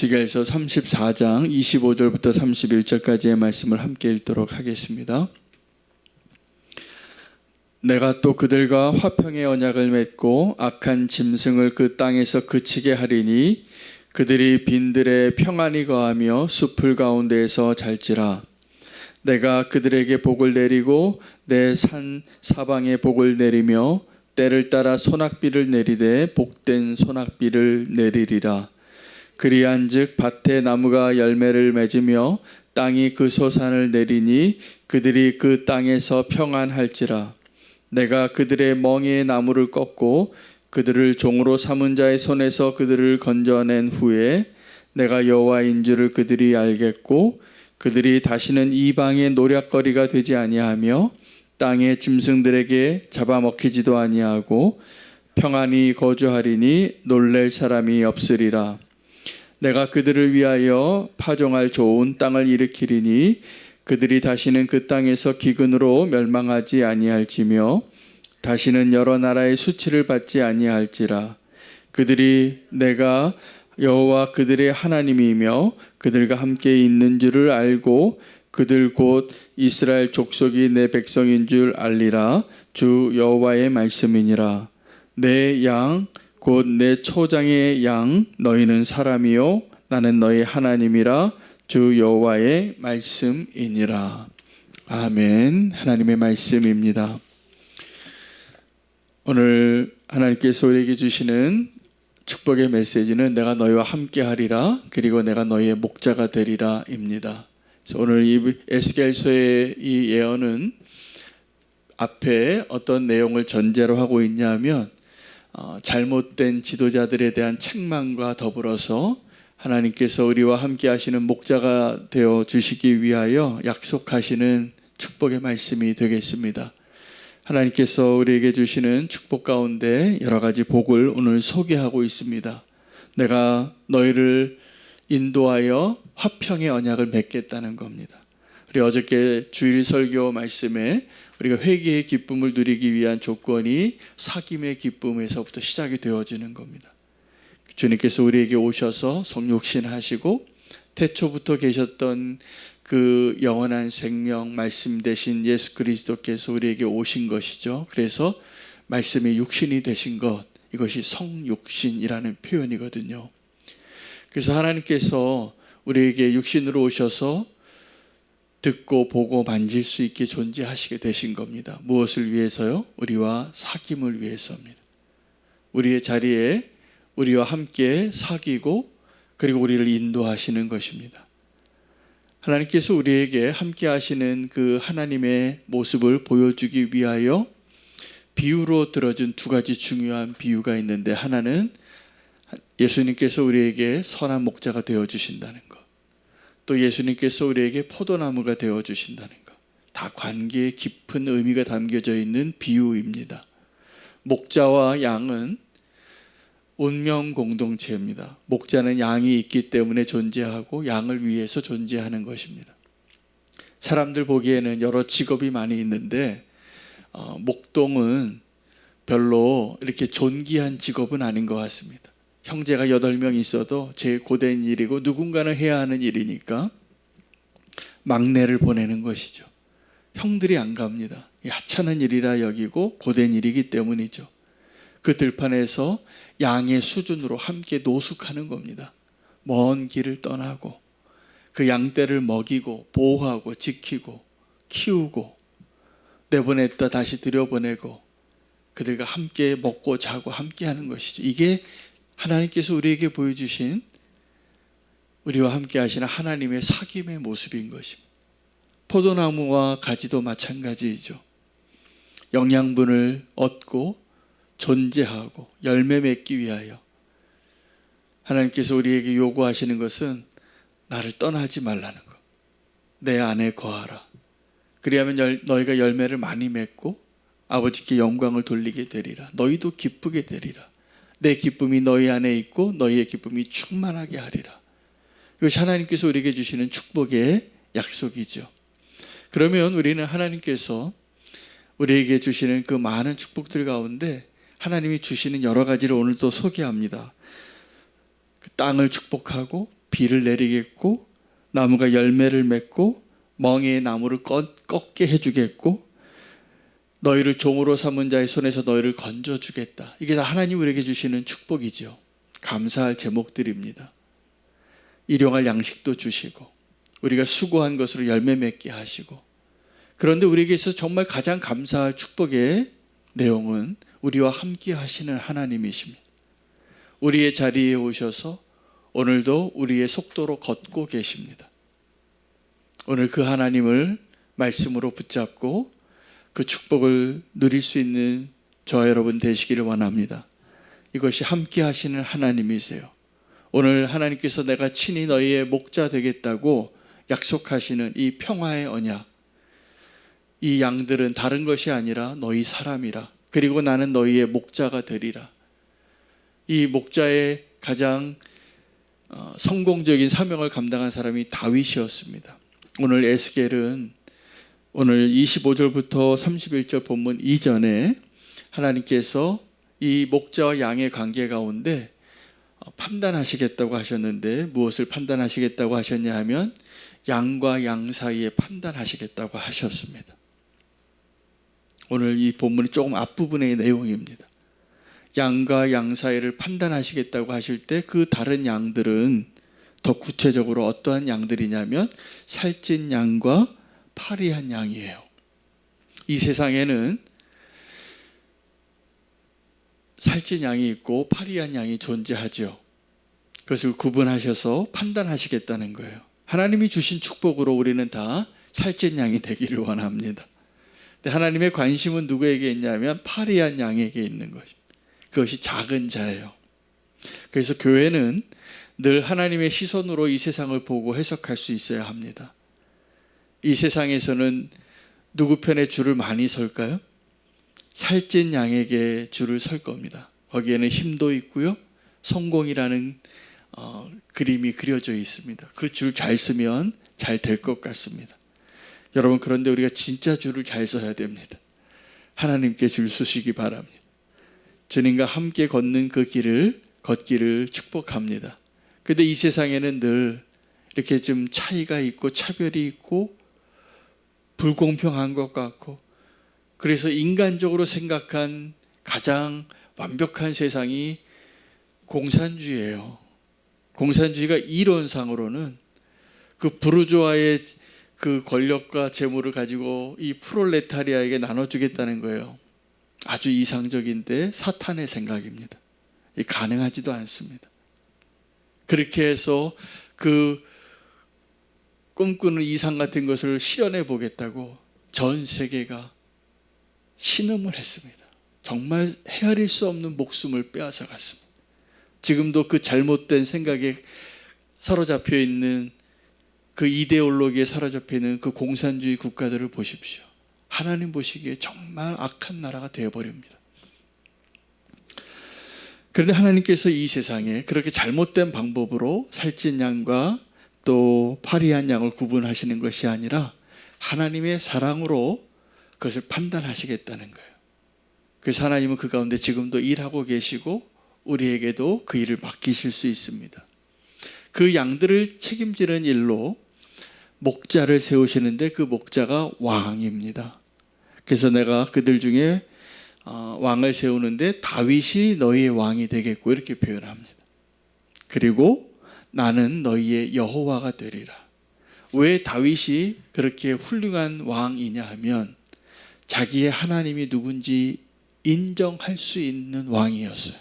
에스겔서 34장 25절부터 31절까지의 말씀을 함께 읽도록 하겠습니다. 내가 또 그들과 화평의 언약을 맺고 악한 짐승을 그 땅에서 그치게 하리니 그들이 빈들에 평안히 거하며 숲을 가운데에서 잘지라. 내가 그들에게 복을 내리고 내 산 사방에 복을 내리며 때를 따라 소낙비를 내리되 복된 소낙비를 내리리라. 그리한즉 밭에 나무가 열매를 맺으며 땅이 그 소산을 내리니 그들이 그 땅에서 평안할지라. 내가 그들의 멍에의 나무를 꺾고 그들을 종으로 삼은 자의 손에서 그들을 건져낸 후에 내가 여호와인 줄을 그들이 알겠고 그들이 다시는 이방의 노략거리가 되지 아니하며 땅의 짐승들에게 잡아먹히지도 아니하고 평안히 거주하리니 놀랄 사람이 없으리라. 내가 그들을 위하여 파종할 좋은 땅을 일으키리니 그들이 다시는 그 땅에서 기근으로 멸망하지 아니할지며 다시는 여러 나라의 수치를 받지 아니할지라. 그들이 내가 여호와 그들의 하나님이며 그들과 함께 있는 줄을 알고 그들 곧 이스라엘 족속이 내 백성인 줄 알리라. 주 여호와의 말씀이니라. 내 양 곧 내 초장의 양 너희는 사람이요 나는 너희 하나님이라. 주 여호와의 말씀이니라. 아멘. 하나님의 말씀입니다. 오늘 하나님께서 우리에게 주시는 축복의 메시지는 내가 너희와 함께 하리라 그리고 내가 너희의 목자가 되리라 입니다. 그래서 오늘 이 에스겔서의 이 예언은 앞에 어떤 내용을 전제로 하고 있냐면 잘못된 지도자들에 대한 책망과 더불어서 하나님께서 우리와 함께 하시는 목자가 되어 주시기 위하여 약속하시는 축복의 말씀이 되겠습니다. 하나님께서 우리에게 주시는 축복 가운데 여러 가지 복을 오늘 소개하고 있습니다. 내가 너희를 인도하여 화평의 언약을 맺겠다는 겁니다. 우리 어저께 주일 설교 말씀에 우리가 회개의 기쁨을 누리기 위한 조건이 사귐의 기쁨에서부터 시작이 되어지는 겁니다. 주님께서 우리에게 오셔서 성육신하시고 태초부터 계셨던 그 영원한 생명 말씀 되신 예수 그리스도께서 우리에게 오신 것이죠. 그래서 말씀이 육신이 되신 것, 이것이 성육신이라는 표현이거든요. 그래서 하나님께서 우리에게 육신으로 오셔서 듣고 보고 만질 수 있게 존재하시게 되신 겁니다. 무엇을 위해서요? 우리와 사귐을 위해서입니다. 우리의 자리에 우리와 함께 사귀고 그리고 우리를 인도하시는 것입니다. 하나님께서 우리에게 함께 하시는 그 하나님의 모습을 보여주기 위하여 비유로 들어준 두 가지 중요한 비유가 있는데, 하나는 예수님께서 우리에게 선한 목자가 되어주신다는 것, 또 예수님께서 우리에게 포도나무가 되어주신다는 것, 다 관계의 깊은 의미가 담겨져 있는 비유입니다. 목자와 양은 운명 공동체입니다. 목자는 양이 있기 때문에 존재하고 양을 위해서 존재하는 것입니다. 사람들 보기에는 여러 직업이 많이 있는데 목동은 별로 이렇게 존귀한 직업은 아닌 것 같습니다. 형제가 8명 있어도 제일 고된 일이고 누군가는 해야 하는 일이니까 막내를 보내는 것이죠. 형들이 안 갑니다. 하찮은 일이라 여기고 고된 일이기 때문이죠. 그 들판에서 양의 수준으로 함께 노숙하는 겁니다. 먼 길을 떠나고 그 양떼를 먹이고 보호하고 지키고 키우고 내보냈다 다시 들여보내고 그들과 함께 먹고 자고 함께 하는 것이죠. 이게 하나님께서 우리에게 보여주신 우리와 함께 하시는 하나님의 사귐의 모습인 것입니다. 포도나무와 가지도 마찬가지이죠. 영양분을 얻고 존재하고 열매 맺기 위하여 하나님께서 우리에게 요구하시는 것은 나를 떠나지 말라는 것, 내 안에 거하라. 그리하면 너희가 열매를 많이 맺고 아버지께 영광을 돌리게 되리라. 너희도 기쁘게 되리라. 내 기쁨이 너희 안에 있고 너희의 기쁨이 충만하게 하리라. 이것이 하나님께서 우리에게 주시는 축복의 약속이죠. 그러면 우리는 하나님께서 우리에게 주시는 그 많은 축복들 가운데 하나님이 주시는 여러 가지를 오늘도 소개합니다. 그 땅을 축복하고 비를 내리겠고 나무가 열매를 맺고 멍에의 나무를 꺾게 해주겠고 너희를 종으로 삼은 자의 손에서 너희를 건져주겠다. 이게 다 하나님 우리에게 주시는 축복이죠. 감사할 제목들입니다. 일용할 양식도 주시고 우리가 수고한 것으로 열매 맺게 하시고, 그런데 우리에게 있어서 정말 가장 감사할 축복의 내용은 우리와 함께 하시는 하나님이십니다. 우리의 자리에 오셔서 오늘도 우리의 속도로 걷고 계십니다. 오늘 그 하나님을 말씀으로 붙잡고 그 축복을 누릴 수 있는 저와 여러분 되시기를 원합니다. 이것이 함께 하시는 하나님이세요. 오늘 하나님께서 내가 친히 너희의 목자 되겠다고 약속하시는 이 평화의 언약, 이 양들은 다른 것이 아니라 너희 사람이라. 그리고 나는 너희의 목자가 되리라. 이 목자의 가장 성공적인 사명을 감당한 사람이 다윗이었습니다. 오늘 에스겔은 오늘 25절부터 31절 본문 이전에 하나님께서 이 목자와 양의 관계 가운데 판단하시겠다고 하셨는데, 무엇을 판단하시겠다고 하셨냐 하면 양과 양 사이에 판단하시겠다고 하셨습니다. 오늘 이 본문이 조금 앞부분의 내용입니다. 양과 양 사이를 판단하시겠다고 하실 때 그 다른 양들은 더 구체적으로 어떠한 양들이냐면 살찐 양과 파리한 양이에요. 이 세상에는 살찐 양이 있고 파리한 양이 존재하죠. 그것을 구분하셔서 판단하시겠다는 거예요. 하나님이 주신 축복으로 우리는 다 살찐 양이 되기를 원합니다. 근데 하나님의 관심은 누구에게 있냐면 파리한 양에게 있는 것입니다. 그것이 작은 자예요. 그래서 교회는 늘 하나님의 시선으로 이 세상을 보고 해석할 수 있어야 합니다. 이 세상에서는 누구 편에 줄을 많이 설까요? 살찐 양에게 줄을 설 겁니다. 거기에는 힘도 있고요, 성공이라는 그림이 그려져 있습니다. 그 줄 잘 쓰면 잘 될 것 같습니다. 여러분, 그런데 우리가 진짜 줄을 잘 서야 됩니다. 하나님께 줄 서시기 바랍니다. 주님과 함께 걷는 그 길을 걷기를 축복합니다. 그런데 이 세상에는 늘 이렇게 좀 차이가 있고 차별이 있고 불공평한 것 같고, 그래서 인간적으로 생각한 가장 완벽한 세상이 공산주의예요. 공산주의가 이론상으로는 그 부르주아의 그 권력과 재물을 가지고 이 프롤레타리아에게 나눠주겠다는 거예요. 아주 이상적인데 사탄의 생각입니다. 가능하지도 않습니다. 그렇게 해서 그 꿈꾸는 이상 같은 것을 실현해 보겠다고 전 세계가 신음을 했습니다. 정말 헤아릴 수 없는 목숨을 빼앗아 갔습니다. 지금도 그 잘못된 생각에 사로잡혀 있는, 그 이데올로기에 사로잡혀 있는 그 공산주의 국가들을 보십시오. 하나님 보시기에 정말 악한 나라가 되어버립니다. 그런데 하나님께서 이 세상에 그렇게 잘못된 방법으로 살찐 양과 또 파리한 양을 구분하시는 것이 아니라 하나님의 사랑으로 그것을 판단하시겠다는 거예요. 그래서 하나님은 그 가운데 지금도 일하고 계시고 우리에게도 그 일을 맡기실 수 있습니다. 그 양들을 책임지는 일로 목자를 세우시는데 그 목자가 왕입니다. 그래서 내가 그들 중에 왕을 세우는데 다윗이 너희의 왕이 되겠고 이렇게 표현합니다. 그리고 나는 너희의 여호와가 되리라. 왜 다윗이 그렇게 훌륭한 왕이냐 하면 자기의 하나님이 누군지 인정할 수 있는 왕이었어요.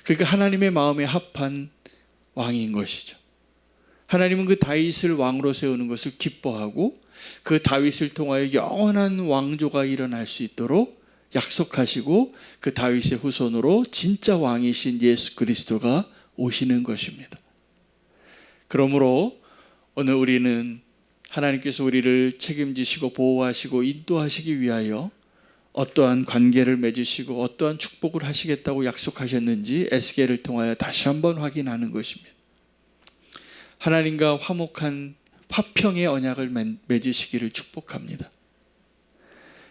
그러니까 하나님의 마음에 합한 왕인 것이죠. 하나님은 그 다윗을 왕으로 세우는 것을 기뻐하고 그 다윗을 통하여 영원한 왕조가 일어날 수 있도록 약속하시고 그 다윗의 후손으로 진짜 왕이신 예수 그리스도가 오시는 것입니다. 그러므로 오늘 우리는 하나님께서 우리를 책임지시고 보호하시고 인도하시기 위하여 어떠한 관계를 맺으시고 어떠한 축복을 하시겠다고 약속하셨는지 에스겔을 통하여 다시 한번 확인하는 것입니다. 하나님과 화목한 화평의 언약을 맺으시기를 축복합니다.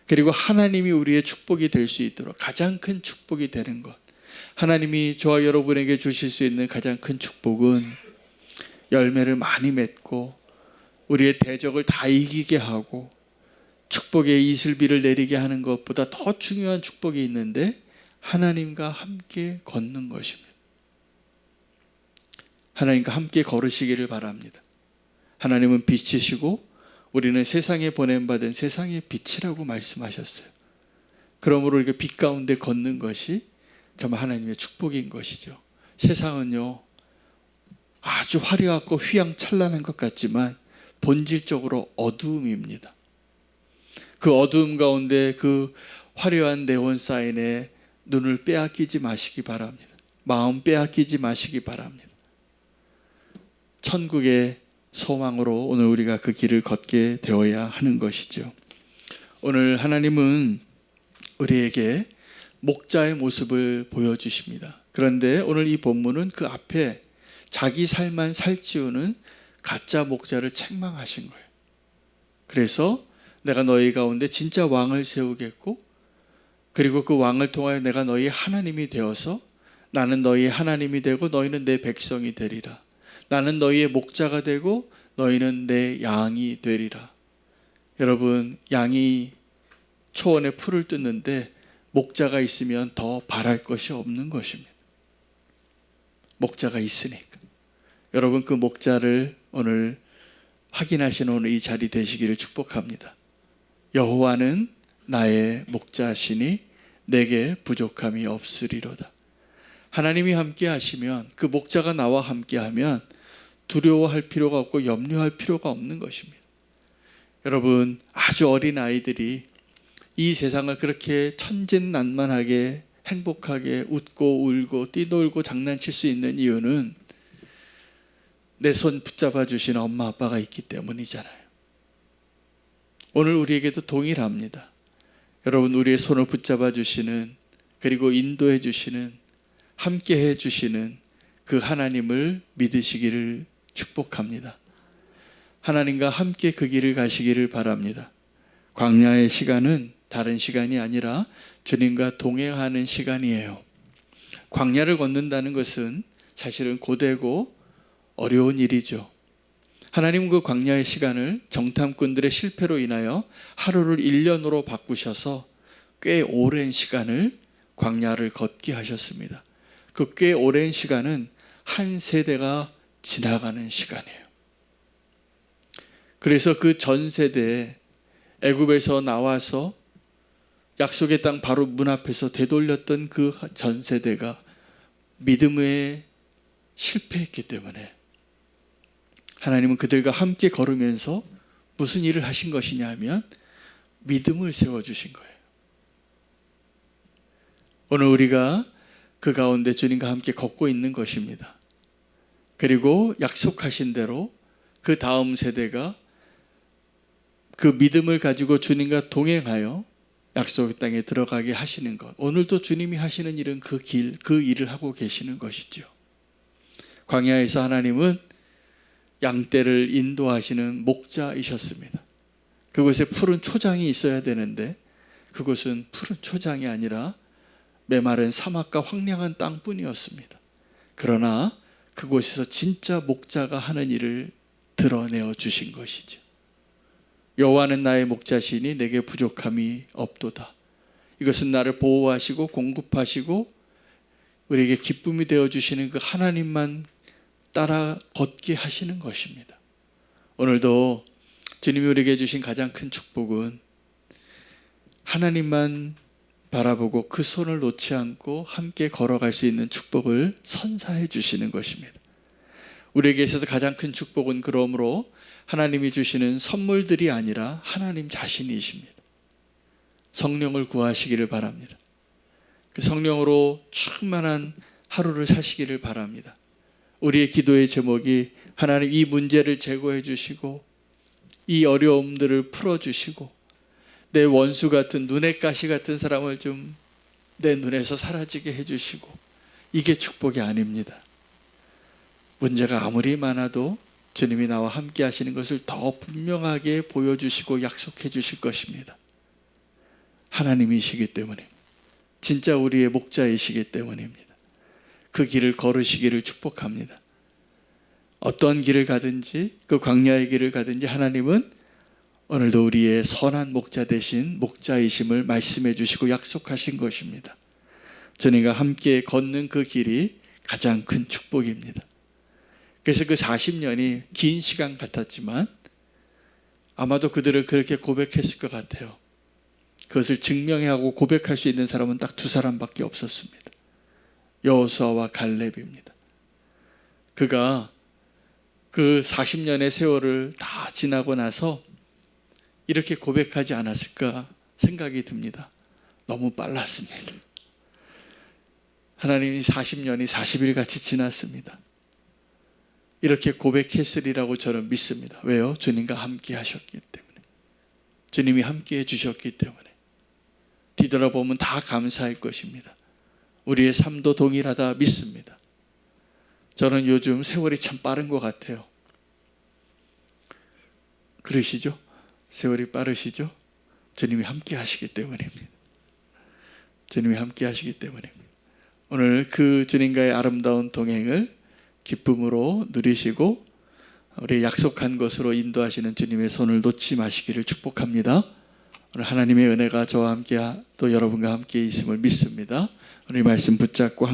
그리고 하나님이 우리의 축복이 될 수 있도록 가장 큰 축복이 되는 것, 하나님이 저와 여러분에게 주실 수 있는 가장 큰 축복은 열매를 많이 맺고 우리의 대적을 다 이기게 하고 축복의 이슬비를 내리게 하는 것보다 더 중요한 축복이 있는데 하나님과 함께 걷는 것입니다. 하나님과 함께 걸으시기를 바랍니다. 하나님은 빛이시고 우리는 세상에 보냄받은 세상의 빛이라고 말씀하셨어요. 그러므로 우리가 빛 가운데 걷는 것이 정말 하나님의 축복인 것이죠. 세상은요 아주 화려하고 휘황찬란한 것 같지만 본질적으로 어두움입니다. 그 어두움 가운데 그 화려한 네온 사인에 눈을 빼앗기지 마시기 바랍니다. 마음 빼앗기지 마시기 바랍니다. 천국의 소망으로 오늘 우리가 그 길을 걷게 되어야 하는 것이죠. 오늘 하나님은 우리에게 목자의 모습을 보여주십니다. 그런데 오늘 이 본문은 그 앞에 자기 삶만 살찌우는 가짜 목자를 책망하신 거예요. 그래서 내가 너희 가운데 진짜 왕을 세우겠고 그리고 그 왕을 통하여 내가 너희 하나님이 되어서 나는 너희 하나님이 되고 너희는 내 백성이 되리라. 나는 너희의 목자가 되고 너희는 내 양이 되리라. 여러분, 양이 초원에 풀을 뜯는데 목자가 있으면 더 바랄 것이 없는 것입니다. 목자가 있으니까. 여러분, 그 목자를 오늘 확인하시는 오늘 이 자리 되시기를 축복합니다. 여호와는 나의 목자시니 내게 부족함이 없으리로다. 하나님이 함께 하시면, 그 목자가 나와 함께 하면 두려워할 필요가 없고 염려할 필요가 없는 것입니다. 여러분, 아주 어린 아이들이 이 세상을 그렇게 천진난만하게 행복하게 웃고 울고 뛰놀고 장난칠 수 있는 이유는 내 손 붙잡아 주시는 엄마 아빠가 있기 때문이잖아요. 오늘 우리에게도 동일합니다. 여러분, 우리의 손을 붙잡아 주시는, 그리고 인도해 주시는, 함께 해 주시는 그 하나님을 믿으시기를 축복합니다. 하나님과 함께 그 길을 가시기를 바랍니다. 광야의 시간은 다른 시간이 아니라 주님과 동행하는 시간이에요. 광야를 걷는다는 것은 사실은 고되고 어려운 일이죠. 하나님은 그 광야의 시간을 정탐꾼들의 실패로 인하여 하루를 1년으로 바꾸셔서 꽤 오랜 시간을 광야를 걷게 하셨습니다. 그 꽤 오랜 시간은 한 세대가 지나가는 시간이에요. 그래서 그 전 세대에 애굽에서 나와서 약속의 땅 바로 문 앞에서 되돌렸던 그 전 세대가 믿음에 실패했기 때문에 하나님은 그들과 함께 걸으면서 무슨 일을 하신 것이냐 하면 믿음을 세워주신 거예요. 오늘 우리가 그 가운데 주님과 함께 걷고 있는 것입니다. 그리고 약속하신 대로 그 다음 세대가 그 믿음을 가지고 주님과 동행하여 약속의 땅에 들어가게 하시는 것. 오늘도 주님이 하시는 일은 그 길, 그 일을 하고 계시는 것이죠. 광야에서 하나님은 양떼를 인도하시는 목자이셨습니다. 그곳에 푸른 초장이 있어야 되는데 그곳은 푸른 초장이 아니라 메마른 사막과 황량한 땅뿐이었습니다. 그러나 그곳에서 진짜 목자가 하는 일을 드러내어 주신 것이죠. 여호와는 나의 목자시니 내게 부족함이 없도다. 이것은 나를 보호하시고 공급하시고 우리에게 기쁨이 되어주시는 그 하나님만 따라 걷게 하시는 것입니다. 오늘도 주님이 우리에게 주신 가장 큰 축복은 하나님만 바라보고 그 손을 놓지 않고 함께 걸어갈 수 있는 축복을 선사해 주시는 것입니다. 우리에게 있어서 가장 큰 축복은 그러므로 하나님이 주시는 선물들이 아니라 하나님 자신이십니다. 성령을 구하시기를 바랍니다. 그 성령으로 충만한 하루를 사시기를 바랍니다. 우리의 기도의 제목이 하나님 이 문제를 제거해 주시고 이 어려움들을 풀어주시고 내 원수 같은 눈의 가시 같은 사람을 좀 내 눈에서 사라지게 해주시고, 이게 축복이 아닙니다. 문제가 아무리 많아도 주님이 나와 함께 하시는 것을 더 분명하게 보여주시고 약속해 주실 것입니다. 하나님이시기 때문에, 진짜 우리의 목자이시기 때문입니다. 그 길을 걸으시기를 축복합니다. 어떤 길을 가든지 그 광야의 길을 가든지 하나님은 오늘도 우리의 선한 목자 되신 목자이심을 말씀해 주시고 약속하신 것입니다. 주님과 함께 걷는 그 길이 가장 큰 축복입니다. 그래서 그 40년이 긴 시간 같았지만 아마도 그들을 그렇게 고백했을 것 같아요. 그것을 증명해 하고 고백할 수 있는 사람은 딱 두 사람밖에 없었습니다. 여호수아와 갈렙입니다. 그가 그 40년의 세월을 다 지나고 나서 이렇게 고백하지 않았을까 생각이 듭니다. 너무 빨랐습니다. 하나님이 40년이 40일 같이 지났습니다. 이렇게 고백했으리라고 저는 믿습니다. 왜요? 주님과 함께 하셨기 때문에. 주님이 함께 해주셨기 때문에. 뒤돌아보면 다 감사할 것입니다. 우리의 삶도 동일하다 믿습니다. 저는 요즘 세월이 참 빠른 것 같아요. 그러시죠? 세월이 빠르시죠? 주님이 함께 하시기 때문입니다. 주님이 함께 하시기 때문입니다. 오늘 그 주님과의 아름다운 동행을 기쁨으로 누리시고 우리 약속한 것으로 인도하시는 주님의 손을 놓지 마시기를 축복합니다. 오늘 하나님의 은혜가 저와 함께 또 여러분과 함께 있음을 믿습니다. 오늘 말씀 붙잡고